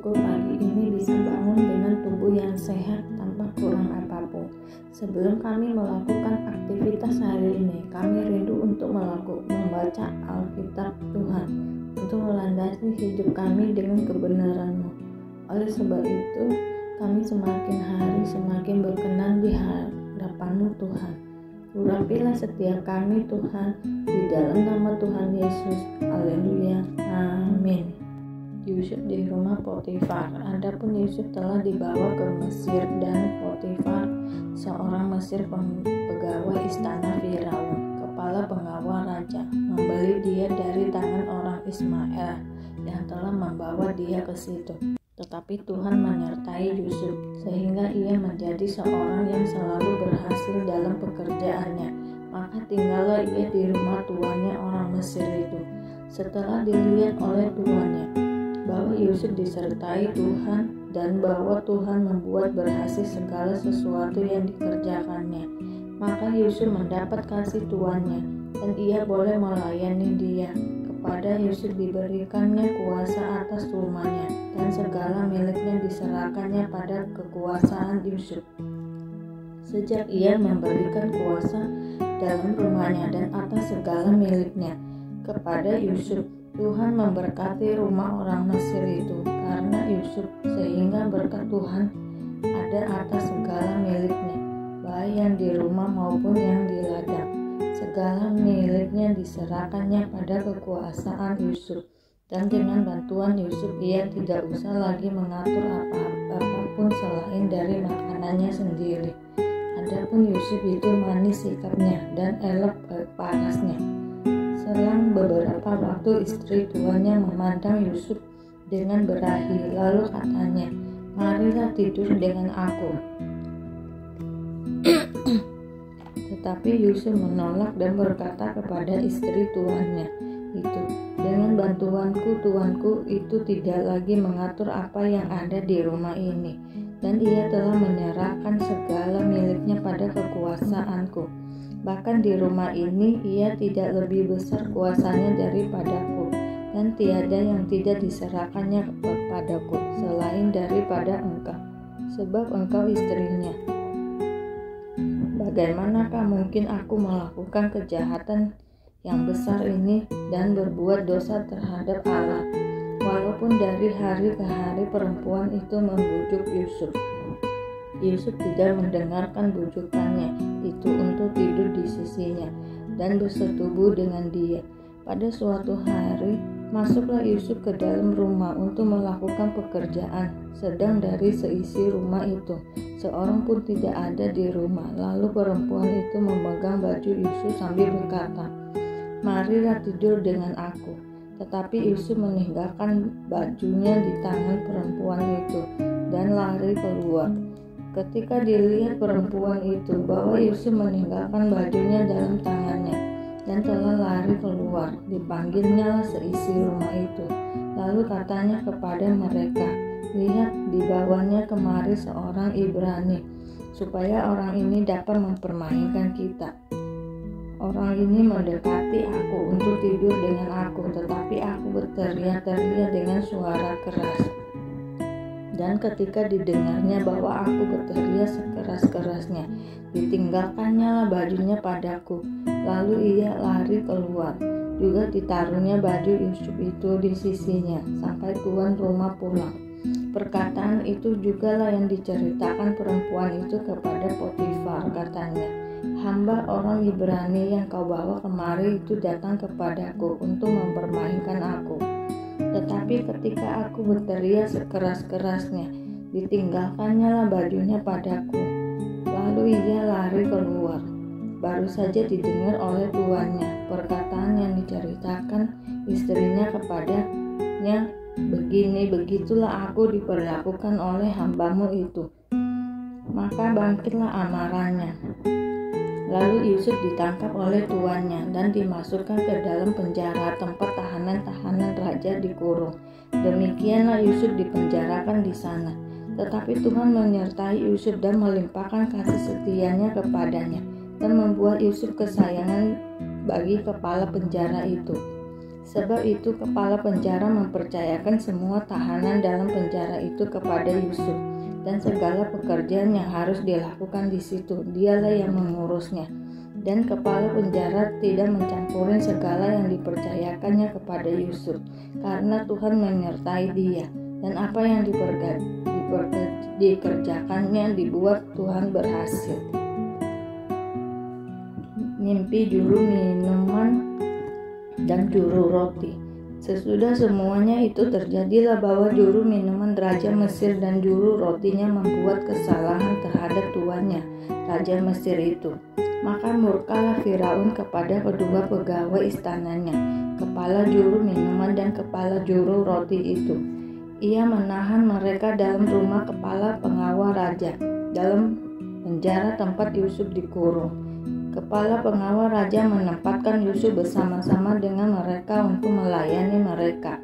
bersyukur pagi ini bisa bangun dengan tubuh yang sehat tanpa kurang apapun. Sebelum kami melakukan aktivitas hari ini, kami rindu untuk membaca Alkitab Tuhan, untuk melandasi hidup kami dengan kebenaran-Mu. Oleh sebab itu, kami semakin hari semakin berkenan di hadapan-Mu Tuhan. Urapilah setiap kami Tuhan, di dalam nama Tuhan Yesus. Haleluya. Amin. Yusuf di rumah Potifar. Adapun Yusuf telah dibawa ke Mesir, dan Potifar, seorang Mesir pegawai istana Firaun, kepala pengawal raja, membeli dia dari tangan orang Ismail yang telah membawa dia ke situ. Tetapi Tuhan menyertai Yusuf, sehingga ia menjadi seorang yang selalu berhasil dalam pekerjaannya. Maka tinggallah ia di rumah tuannya orang Mesir itu. Setelah dilihat oleh tuannya bahwa Yusuf disertai Tuhan dan bahwa Tuhan membuat berhasil segala sesuatu yang dikerjakannya, maka Yusuf mendapat kasih tuannya dan ia boleh melayani dia. Kepada Yusuf diberikannya kuasa atas rumahnya, dan segala miliknya diserahkannya pada kekuasaan Yusuf. Sejak ia memberikan kuasa dalam rumahnya dan atas segala miliknya kepada Yusuf, Tuhan memberkati rumah orang Mesir itu karena Yusuf, sehingga berkat Tuhan ada atas segala miliknya, baik yang di rumah maupun yang di ladang. Segala miliknya diserahkannya pada kekuasaan Yusuf, dan dengan bantuan Yusuf ia tidak usah lagi mengatur apapun selain dari makanannya sendiri. Adapun Yusuf itu manis sikapnya dan elok parasnya. Selang beberapa waktu istri tuannya memandang Yusuf dengan berahi, lalu katanya, "Marilah tidur dengan aku." Tetapi Yusuf menolak dan berkata kepada istri tuannya itu, "Dengan bantuanku tuanku itu tidak lagi mengatur apa yang ada di rumah ini, dan ia telah menyerahkan segala miliknya pada kekuasaanku. Bahkan di rumah ini ia tidak lebih besar kuasanya daripadaku, dan tiada yang tidak diserahkannya kepadaku selain daripada engkau, sebab engkau istrinya. Bagaimanakah mungkin aku melakukan kejahatan yang besar ini dan berbuat dosa terhadap Allah?" Walaupun dari hari ke hari perempuan itu membujuk Yusuf, Yusuf tidak mendengarkan bujukannya itu untuk tidur di sisinya dan bersetubuh dengan dia. Pada suatu hari, masuklah Yusuf ke dalam rumah untuk melakukan pekerjaan, sedang dari seisi rumah itu seorang pun tidak ada di rumah. Lalu perempuan itu memegang baju Yusuf sambil berkata, "Marilah tidur dengan aku." Tetapi Yusuf meninggalkan bajunya di tangan perempuan itu dan lari keluar. Ketika dilihat perempuan itu bahwa Yusuf meninggalkan bajunya dalam tangannya dan telah lari keluar, dipanggilnyalah seisi rumah itu. Lalu katanya kepada mereka, "Lihat, dibawanya kemari seorang Ibrani, supaya orang ini dapat mempermainkan kita. Orang ini mendekati aku untuk tidur dengan aku, tetapi aku berteriak-teriak dengan suara keras. Dan ketika didengarnya bahwa aku berteriak sekeras-kerasnya, ditinggalkannya lah bajunya padaku. Lalu ia lari keluar. Juga ditaruhnya baju Yusuf itu di sisinya, sampai tuan rumah pulang." Perkataan itu jugalah yang diceritakan perempuan itu kepada Potifar. Katanya, "Hamba orang Ibrani yang kau bawa kemari itu datang kepadaku untuk mempermainkan aku. Tetapi ketika aku berteriak sekeras-kerasnya, ditinggalkannya lah bajunya padaku. Lalu ia lari keluar." Baru saja didengar oleh tuannya perkataan yang diceritakan istrinya kepadanya, "Begitulah aku diperlakukan oleh hambamu itu." Maka bangkitlah amarahnya. Lalu Yusuf ditangkap oleh tuannya dan dimasukkan ke dalam penjara, tempat tahanan-tahanan raja dikurung. Demikianlah Yusuf dipenjarakan di sana. Tetapi Tuhan menyertai Yusuf dan melimpahkan kasih setianya kepadanya, dan membuat Yusuf kesayangan bagi kepala penjara itu. Sebab itu kepala penjara mempercayakan semua tahanan dalam penjara itu kepada Yusuf, dan segala pekerjaan yang harus dilakukan di situ, dialah yang mengurusnya. Dan kepala penjara tidak mencampuri segala yang dipercayakannya kepada Yusuf, karena Tuhan menyertai dia, dan apa yang dikerjakannya dibuat Tuhan berhasil. Mimpi juru minuman dan juru roti. Sesudah semuanya itu terjadilah bahwa juru minuman Raja Mesir dan juru rotinya membuat kesalahan terhadap tuannya, Raja Mesir itu. Maka murkalah Firaun kepada kedua pegawai istananya, kepala juru minuman dan kepala juru roti itu. Ia menahan mereka dalam rumah kepala pengawal raja, dalam penjara tempat Yusuf dikurung. Kepala pengawal raja menempatkan Yusuf bersama-sama dengan mereka untuk melayani mereka.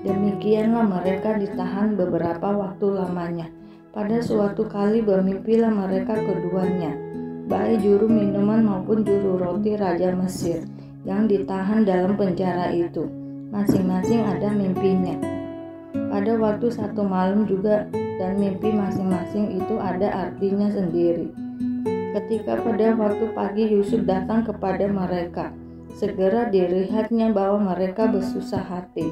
Demikianlah mereka ditahan beberapa waktu lamanya. Pada suatu kali bermimpilah mereka keduanya, baik juru minuman maupun juru roti Raja Mesir, yang ditahan dalam penjara itu. Masing-masing ada mimpinya. Pada waktu satu malam juga, dan mimpi masing-masing itu ada artinya sendiri. Ketika pada waktu pagi Yusuf datang kepada mereka, segera dilihatnya bahwa mereka bersusah hati.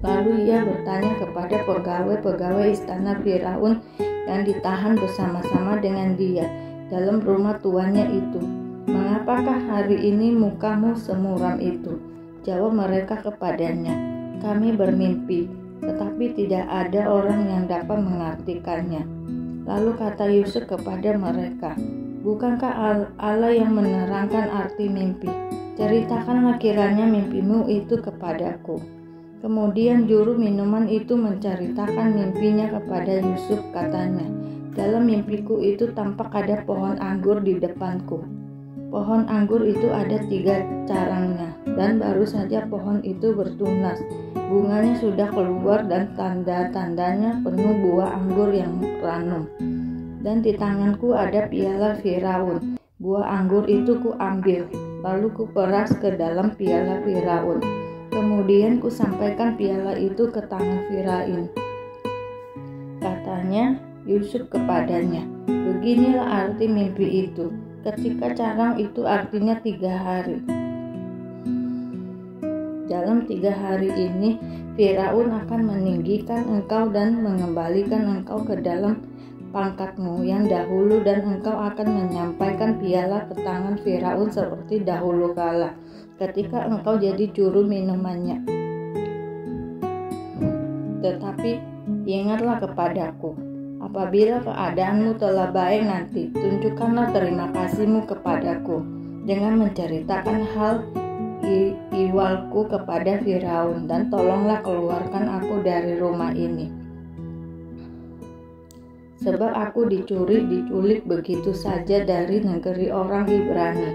Lalu ia bertanya kepada pegawai-pegawai istana Firaun yang ditahan bersama-sama dengan dia dalam rumah tuannya itu, "Mengapakah hari ini mukamu semuram itu?" Jawab mereka kepadanya, "Kami bermimpi, tetapi tidak ada orang yang dapat mengartikannya." Lalu kata Yusuf kepada mereka, "Bukankah Allah yang menerangkan arti mimpi? Ceritakanlah kiranya mimpimu itu kepadaku." Kemudian juru minuman itu menceritakan mimpinya kepada Yusuf, katanya, "Dalam mimpiku itu tampak ada pohon anggur di depanku. Pohon anggur itu ada 3 carangnya, dan baru saja pohon itu bertunas. Bunganya sudah keluar dan tanda-tandanya penuh buah anggur yang ranum. Dan di tanganku ada piala Firaun. Buah anggur itu kuambil, lalu kuperas ke dalam piala Firaun. Kemudian kusampaikan piala itu ke tangan Firaun." Katanya Yusuf kepadanya, "Beginilah arti mimpi itu. Ketika carang itu artinya 3 hari. Dalam 3 hari ini Firaun akan meninggikan engkau dan mengembalikan engkau ke dalam pangkatmu yang dahulu, dan engkau akan menyampaikan piala ke tangan Firaun seperti dahulu kala, ketika engkau jadi juru minumannya. Tetapi ingatlah kepadaku, apabila keadaanmu telah baik nanti, tunjukkanlah terima kasihmu kepadaku dengan menceritakan hal iwalku kepada Firaun, dan tolonglah keluarkan aku dari rumah ini. Sebab aku diculik begitu saja dari negeri orang Ibrani,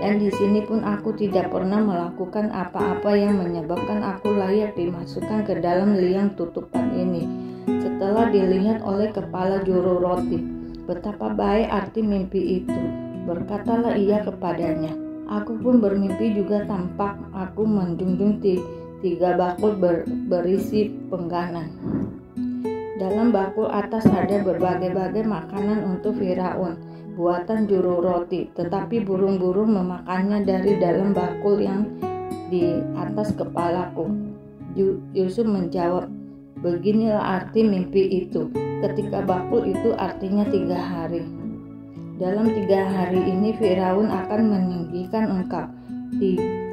dan di sini pun aku tidak pernah melakukan apa-apa yang menyebabkan aku layak dimasukkan ke dalam liang tutupan ini." Setelah dilihat oleh kepala juru roti betapa baik arti mimpi itu, berkatalah ia kepadanya, "Aku pun bermimpi juga, tampak aku menjunjung 3 bakul berisi pengganan. Dalam bakul atas ada berbagai-bagai makanan untuk Firaun, buatan juru roti, tetapi burung-burung memakannya dari dalam bakul yang di atas kepalaku." Yusuf menjawab, "Beginilah arti mimpi itu. Ketika bakul itu artinya 3 hari. Dalam 3 hari ini Firaun akan meninggikan engkau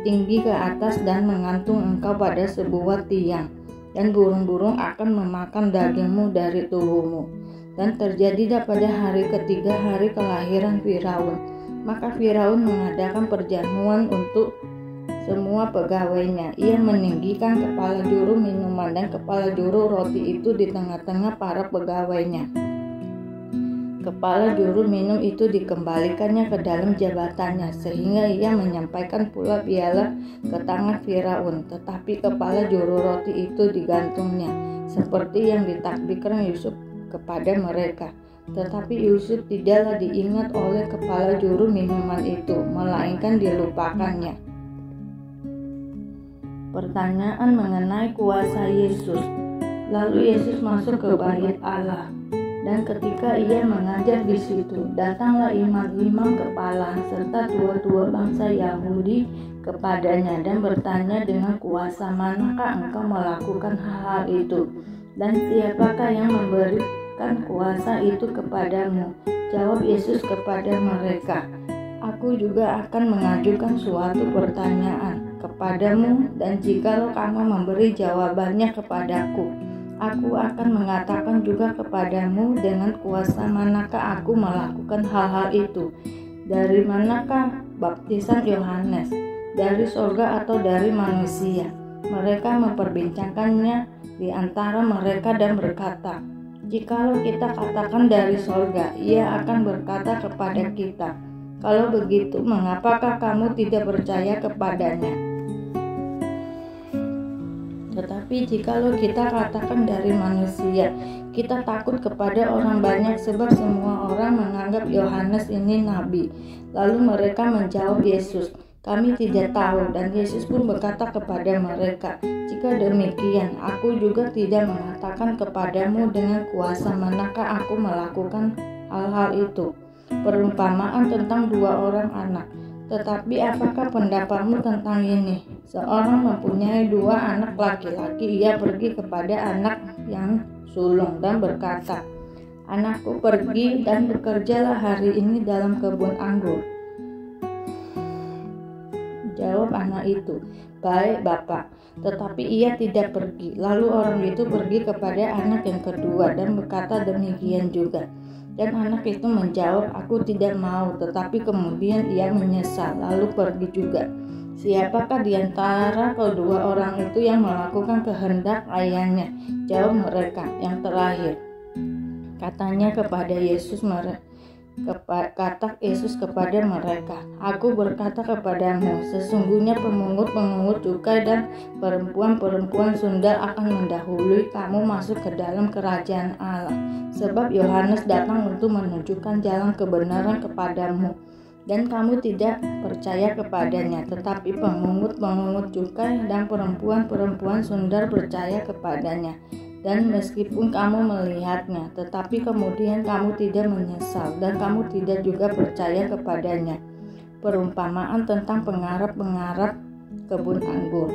tinggi ke atas dan mengantung engkau pada sebuah tiang, dan burung-burung akan memakan dagingmu dari tubuhmu." Dan terjadilah pada hari ketiga hari kelahiran Firaun. Maka Firaun mengadakan perjamuan untuk semua pegawainya. Ia meninggikan kepala juru minuman dan kepala juru roti itu di tengah-tengah para pegawainya. Kepala juru minum itu dikembalikannya ke dalam jabatannya, sehingga ia menyampaikan pula piala ke tangan Firaun. Tetapi kepala juru roti itu digantungnya, seperti yang ditakdirkan Yusuf kepada mereka. Tetapi Yusuf tidaklah diingat oleh kepala juru minuman itu, melainkan dilupakannya. pertanyaan mengenai kuasa Yesus. Lalu Yesus masuk ke bait Allah, dan ketika ia mengajar di situ, datanglah imam-imam kepala serta tua-tua bangsa Yahudi kepadanya dan bertanya, dengan kuasa manakah engkau melakukan hal-hal itu? Dan siapakah yang memberikan kuasa itu kepadamu? Jawab Yesus kepada mereka, aku juga akan mengajukan suatu pertanyaan kepadamu, dan jikalau kamu memberi jawabannya kepadaku, aku akan mengatakan juga kepadamu dengan kuasa manakah aku melakukan hal-hal itu. Dari manakah baptisan Yohanes? Dari sorga atau dari manusia? Mereka memperbincangkannya di antara mereka dan berkata, jikalau kita katakan dari sorga, ia akan berkata kepada kita, kalau begitu mengapakah kamu tidak percaya kepadanya? Tetapi jikalau kita katakan dari manusia, kita takut kepada orang banyak, sebab semua orang menganggap Yohanes ini nabi. Lalu mereka menjawab Yesus, kami tidak tahu. Dan Yesus pun berkata kepada mereka, jika demikian, aku juga tidak mengatakan kepadamu dengan kuasa manakah aku melakukan hal-hal itu. Perumpamaan tentang dua orang anak. Tetapi apakah pendapatmu tentang ini? Seorang mempunyai dua anak laki-laki. Ia pergi kepada anak yang sulung dan berkata, anakku, pergi dan bekerjalah hari ini dalam kebun anggur. Jawab anak itu, baik Bapak. Tetapi ia tidak pergi. Lalu orang itu pergi kepada anak yang kedua dan berkata demikian juga. Dan anak itu menjawab, aku tidak mau. Tetapi kemudian ia menyesal, lalu pergi juga. Siapakah di antara kedua orang itu yang melakukan kehendak ayahnya? Jawab mereka, yang terakhir. Katanya kepada Yesus, kata Yesus kepada mereka, aku berkata kepadamu, sesungguhnya pemungut-pemungut cukai dan perempuan-perempuan sundal akan mendahului kamu masuk ke dalam kerajaan Allah. Sebab Yohanes datang untuk menunjukkan jalan kebenaran kepadamu, dan kamu tidak percaya kepadanya. Tetapi pemungut-pemungut cukai dan perempuan-perempuan sundal percaya kepadanya. Dan meskipun kamu melihatnya, tetapi kemudian kamu tidak menyesal, dan kamu tidak juga percaya kepadanya. Perumpamaan tentang pengarap-pengarap kebun anggur.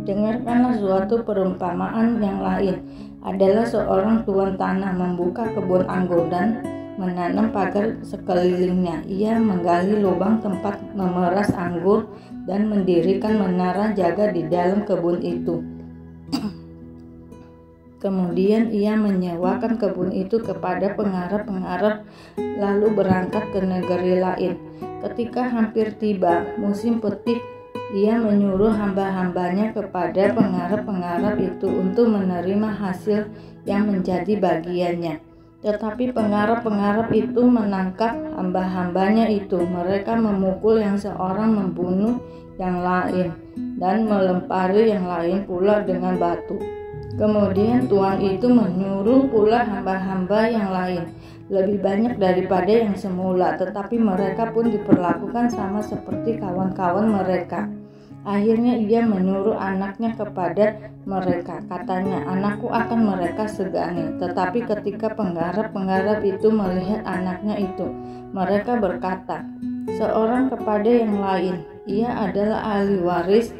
Dengarkanlah suatu perumpamaan yang lain. Adalah seorang tuan tanah membuka kebun anggur dan menanam pagar sekelilingnya. Ia menggali lubang tempat memeras anggur dan mendirikan menara jaga di dalam kebun itu. Kemudian ia menyewakan kebun itu kepada pengarap-pengarap, lalu berangkat ke negeri lain. Ketika hampir tiba musim petik, ia menyuruh hamba-hambanya kepada pengarap-pengarap itu untuk menerima hasil yang menjadi bagiannya. Tetapi pengarap-pengarap itu menangkap hamba-hambanya itu. Mereka memukul yang seorang, membunuh yang lain, dan melempari yang lain pula dengan batu. Kemudian tuan itu menyuruh pula hamba-hamba yang lain, lebih banyak daripada yang semula, tetapi mereka pun diperlakukan sama seperti kawan-kawan mereka. Akhirnya ia menyuruh anaknya kepada mereka. Katanya, anakku akan mereka segani. Tetapi ketika penggarap-penggarap itu melihat anaknya itu, mereka berkata seorang kepada yang lain, ia adalah ahli waris.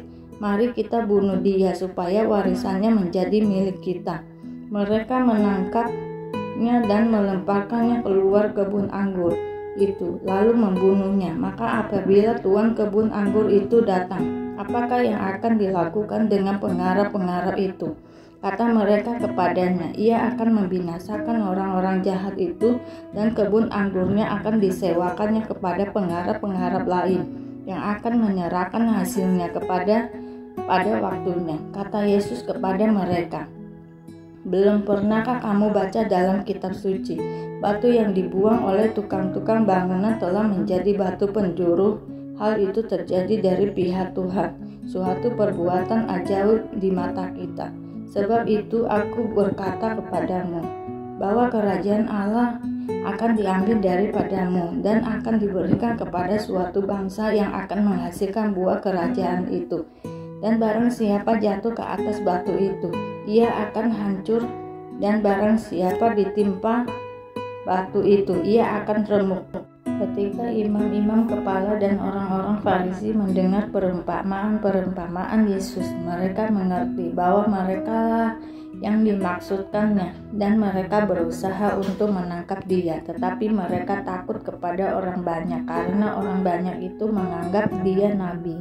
Mari kita bunuh dia supaya warisannya menjadi milik kita. Mereka menangkapnya dan melemparkannya keluar kebun anggur itu, lalu membunuhnya. Maka apabila tuan kebun anggur itu datang, apakah yang akan dilakukan dengan pengarap-pengarap itu? Kata mereka kepadanya, ia akan membinasakan orang-orang jahat itu, dan kebun anggurnya akan disewakannya kepada pengarap-pengarap lain yang akan menyerahkan hasilnya pada waktunya. Kata Yesus kepada mereka, belum pernahkah kamu baca dalam kitab suci, batu yang dibuang oleh tukang-tukang bangunan telah menjadi batu penjuru? Hal itu terjadi dari pihak Tuhan, suatu perbuatan ajaib di mata kita. Sebab itu aku berkata kepadamu, bahwa kerajaan Allah akan diambil daripadamu dan akan diberikan kepada suatu bangsa yang akan menghasilkan buah kerajaan itu. Dan barang siapa jatuh ke atas batu itu, ia akan hancur, dan barang siapa ditimpa batu itu, ia akan remuk. Ketika imam-imam kepala dan orang-orang Farisi mendengar perumpamaan Yesus, mereka mengerti bahwa merekalah yang dimaksudkannya, dan mereka berusaha untuk menangkap dia. Tetapi mereka takut kepada orang banyak, karena orang banyak itu menganggap dia nabi.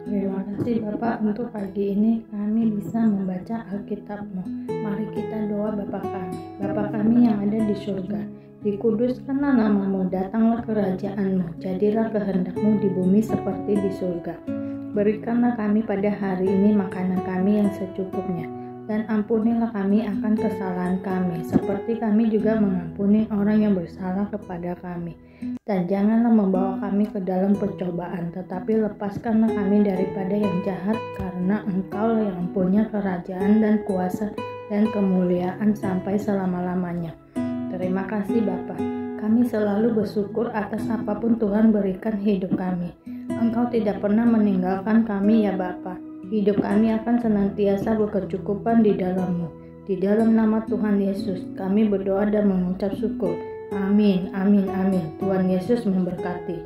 Terima kasih Bapak untuk pagi ini kami bisa membaca Alkitab-Mu. Mari kita doa Bapa kami. Bapa kami yang ada di surga, dikuduskanlah nama-Mu, datanglah kerajaan-Mu, jadilah kehendak-Mu di bumi seperti di surga. Berikanlah kami pada hari ini makanan kami yang secukupnya, dan ampunilah kami akan kesalahan kami, seperti kami juga mengampuni orang yang bersalah kepada kami. Dan janganlah membawa kami ke dalam percobaan, tetapi lepaskanlah kami daripada yang jahat, karena Engkau yang punya kerajaan dan kuasa dan kemuliaan sampai selama-lamanya. Terima kasih Bapa. Kami selalu bersyukur atas apapun Tuhan berikan hidup kami. Engkau tidak pernah meninggalkan kami ya Bapa. Hidup kami akan senantiasa berkecukupan di dalam-Mu. Di dalam nama Tuhan Yesus, kami berdoa dan mengucap syukur. Amin, amin, amin. Tuhan Yesus memberkati.